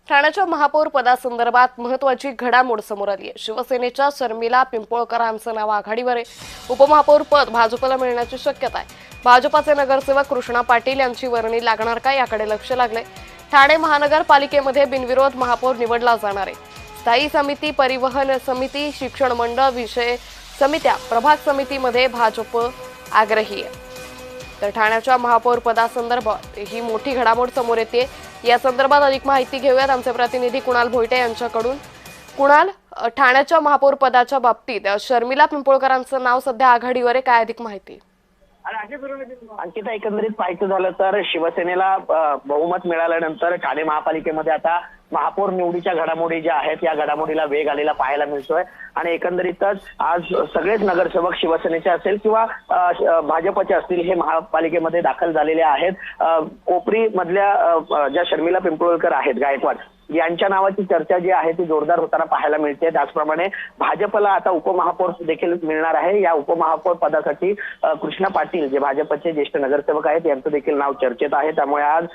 ठाण्याच्या महापौर पदासंदर्भात महत्त्वाची घडामोड समोर आली आहे। शिवसेनेच्या शर्मिला पिंपोळकरांचं नाव आघाडीवर आहे। उपमहापौर पद भाजपला मिळण्याची शक्यता आहे। भाजपाचे नगरसेवक कृष्णा पाटील यांची वर्णी लागणार का याकडे लक्ष लागलंय। ठाणे महानगरपालिकेमध्ये बिनविरोध महापौर निवडला जाणार आहे। स्थायी समिती, परिवहन समिती, शिक्षण मंडळ, विषय समित्या, प्रभाग समितीमध्ये भाजप आग्रही आहे। तर ठाण्याच्या महापौर पदासंदर्भात ही मोठी घडामोड समोर येते। या संदर्भात अधिक माहिती घेऊयात आमचे प्रतिनिधी कुणाल भोईटे यांच्याकडून। कुणाल, ठाण्याच्या महापौर पदाच्या बाबतीत शर्मिला पिंपोळकरांचं नाव सध्या आघाडीवर आहे, काय अधिक माहिती? अंकिता, एकंदरीत पाहायचं झालं तर शिवसेनेला बहुमत मिळाल्यानंतर ठाणे महापालिकेमध्ये आता महापौर निवडीच्या घडामोडी ज्या आहेत या घडामोडीला वेग आलेला पाहायला मिळतोय। आणि एकंदरीतच आज सगळेच नगरसेवक शिवसेनेचे असेल किंवा भाजपचे असतील हे महापालिकेमध्ये दाखल झालेले आहेत। कोपरी मधल्या ज्या शर्मिला पिंपळकर आहेत गायकवाड यांच्या नावाची चर्चा जी आहे ती जोरदार होताना पाहायला मिळते। त्याचप्रमाणे भाजपला आता उपमहापौर देखील मिळणार आहे। या उपमहापौर पदासाठी कृष्णा पाटील जे भाजपचे ज्येष्ठ नगरसेवक आहेत यांचं देखील नाव चर्चेत आहे। त्यामुळे आज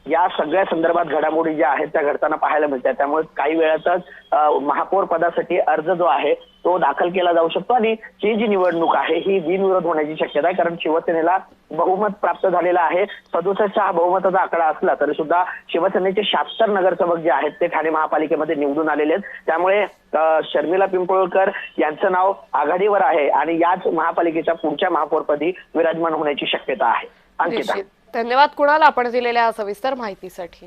या सगळ्या संदर्भात घडामोडी ज्या आहेत त्या घडताना पाहायला मिळतात। त्यामुळे काही वेळातच महापौर पदासाठी अर्ज जो आहे तो दाखल केला जाऊ शकतो आणि ही जी निवडणूक आहे ही बिनविरोध होण्याची शक्यता आहे। कारण शिवसेनेला बहुमत प्राप्त झालेला आहे। 67 हा बहुमताचा आकडा असला तरी सुद्धा शिवसेनेचे 76 नगरसेवक जे आहेत ते ठाणे महापालिकेमध्ये निवडून आलेले आहेत। त्यामुळे शर्मिला पिंपळकर यांचं नाव आघाडीवर आहे आणि याच महापालिकेच्या पुढच्या महापौरपदी विराजमान होण्याची शक्यता आहे। अंकिता, धन्यवाद कुणाल, आपण दिलेल्या सविस्तर माहितीसाठी।